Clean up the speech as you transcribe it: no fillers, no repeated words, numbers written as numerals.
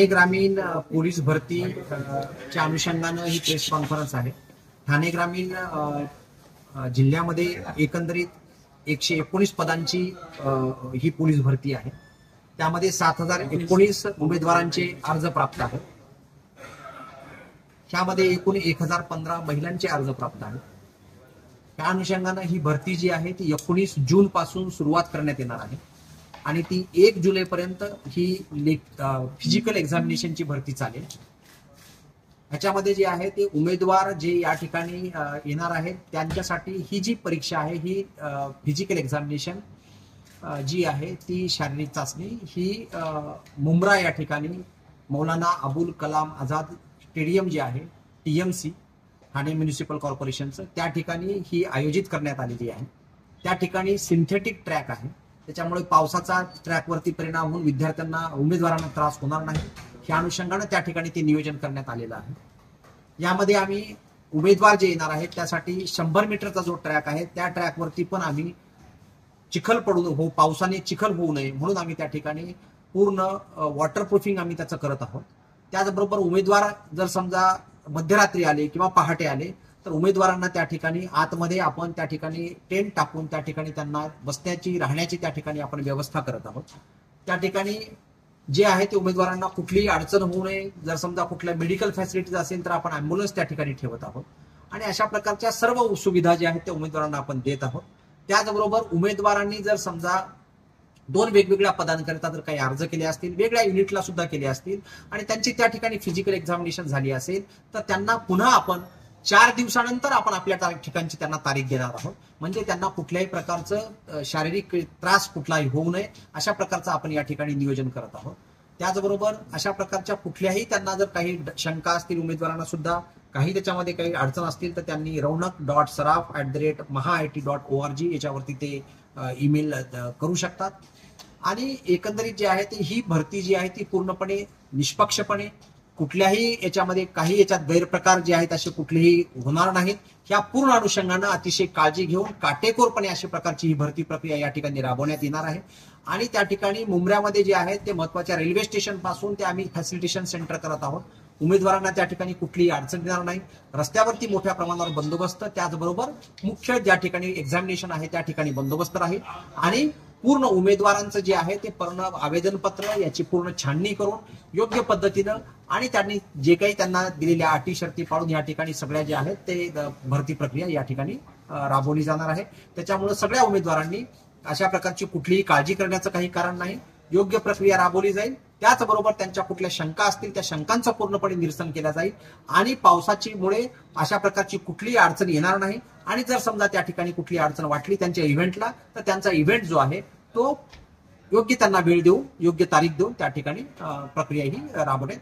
ठाणे ग्रामीण पोलीस भरती च्या अनुषंगानं ही प्रेस कॉन्फरन्स आहे। ठाणे ग्रामीण जिल्ह्यामध्ये एकंदरीत 119 पदांची ही पोलीस भरती आहे। त्यामध्ये 7019 उमेदवारांचे अर्ज प्राप्त आहेत। त्यामध्ये एकूण 1015 महिलांचे अर्ज प्राप्त आहेत। त्या अनुषंगानं ही भरती जी आहे ती 19 जून पासून सुरुवात करण्यात येणार आहे आणि ती 1 जुलै पर्यंत ही फिजिकल एक्झामिनेशनची भरती चालेल। ह्याच्यामध्ये जे आहे ते उमेदवार जे या ठिकाणी येणार आहेत त्यांच्यासाठी ही जी परीक्षा आहे ही फिजिकल एक्झामिनेशन जी आहे ती शारीरिक चाचणी ही मुंब्रा या ठिकाणी मौलाना अबुल कलाम आझाद स्टेडियम जे आहे TMC ठाणे म्युनिसिपल कॉर्पोरेशनचं त्या ठिकाणी ही आयोजित करण्यात आलेली आहे। त्या ठिकाणी सिंथेटिक ट्रॅक आहे, त्याच्यामुळे पावसाचा ट्रॅकवरती परिणाम होऊन विद्यार्थ्यांना उमेदवारांना त्रास होणार नाही या अनुषंगाने त्या ठिकाणी ते नियोजन करण्यात आलेलं आहे। यामध्ये आम्ही उमेदवार जे येणार आहेत त्यासाठी 100 मीटरचा जो ट्रॅक आहे त्या ट्रॅकवरती पण आम्ही चिखल पडू पावसाने चिखल होऊ नये म्हणून आम्ही त्या ठिकाणी पूर्ण वॉटरप्रूफिंग आम्ही त्याचं करत आहोत। त्याचबरोबर उमेदवार जर समजा मध्यरात्री आले किंवा पहाटे आले तर उमेदवारांना त्या ठिकाणी आतमध्ये आपण त्या ठिकाणी टेंट टाकून त्या ठिकाणी त्यांना बसण्याची राहण्याची त्या ठिकाणी आपण व्यवस्था करत आहोत। त्या ठिकाणी जे आहे ते उमेदवारांना कुठलीही अडचण होऊ नये, जर समजा कुठल्या मेडिकल फॅसिलिटीज असेल तर आपण अँब्युलन्स त्या ठिकाणी ठेवत आहोत आणि अशा प्रकारच्या सर्व सुविधा ज्या आहेत त्या उमेदवारांना आपण देत आहोत। त्याचबरोबर उमेदवारांनी जर समजा 2 वेगवेगळ्या पदांकरिता जर काही अर्ज केले असतील, वेगळ्या युनिटला सुद्धा केले असतील आणि त्यांची त्या ठिकाणी फिजिकल एक्झामिनेशन झाली असेल तर त्यांना पुन्हा आपण 4 दिवसानंतर आपण आपल्या ठिकाणची त्यांना तारीख देणार आहोत, म्हणजे त्यांना कुठल्याही प्रकारचं शारीरिक त्रास कुठलाही होऊ नये अशा प्रकारचं आपण या ठिकाणी नियोजन करत आहोत। त्याचबरोबर अशा प्रकारच्या कुठल्याही त्यांना जर काही शंका असतील उमेदवारांना सुद्धा काही त्याच्यामध्ये काही अडचण असतील तर त्यांनी raunak.saraf@mahaIT.org याच्यावरती ते ईमेल करू शकतात। आणि एकंदरीत जे आहे ते ही भरती जी आहे ती पूर्णपणे निष्पक्षपणे कुठल्याही याच्यामध्ये काही याच्यात गैरप्रकार जे आहेत असे कुठलेही होणार नाहीत ह्या पूर्ण अनुषंगानं अतिशय काळजी घेऊन काटेकोरपणे अशा प्रकारची ही भरती प्रक्रिया या ठिकाणी राबवण्यात येणार आहे। आणि त्या ठिकाणी मुंब्र्यामध्ये जे आहे ते महत्त्वाच्या रेल्वे स्टेशन पासून ते आम्ही फॅसिलिटेशन सेंटर करत आहोत। उमेदवारांना त्या ठिकाणी कुठलीही अडचण येणार नाही, रस्त्यावरती मोठ्या प्रमाणावर बंदोबस्त, त्याचबरोबर मुख्य ज्या ठिकाणी एक्झामिनेशन आहे त्या ठिकाणी बंदोबस्त राहील आणि पूर्ण उमेदवारांचं जे आहे ते पूर्ण आवेदनपत्र याची पूर्ण छाननी करून योग्य पद्धतीनं आणि त्यांनी जे काही त्यांना दिलेल्या अटी शर्ती पाळून या ठिकाणी सगळ्या जे आहेत ते भरती प्रक्रिया या ठिकाणी राबवली जाणार आहे। त्याच्यामुळे सगळ्या उमेदवारांनी अशा प्रकारची कुठलीही काळजी करण्याचं काही कारण नाही, योग्य प्रक्रिया राबवली जाईल। त्याचबरोबर त्यांच्या कुठल्या शंका असतील त्या शंकांचं पूर्णपणे निरसन केलं जाईल आणि पावसाची मुळे अशा प्रकारची कुठलीही अडचण येणार नाही आणि जर समजा त्या ठिकाणी कुठली अडचण वाटली त्यांच्या इव्हेंटला तर त्यांचा इव्हेंट जो आहे तो योग्य त्यांना वेळ देऊन योग्य तारीख देऊन त्या ठिकाणी प्रक्रिया ही राबवण्यात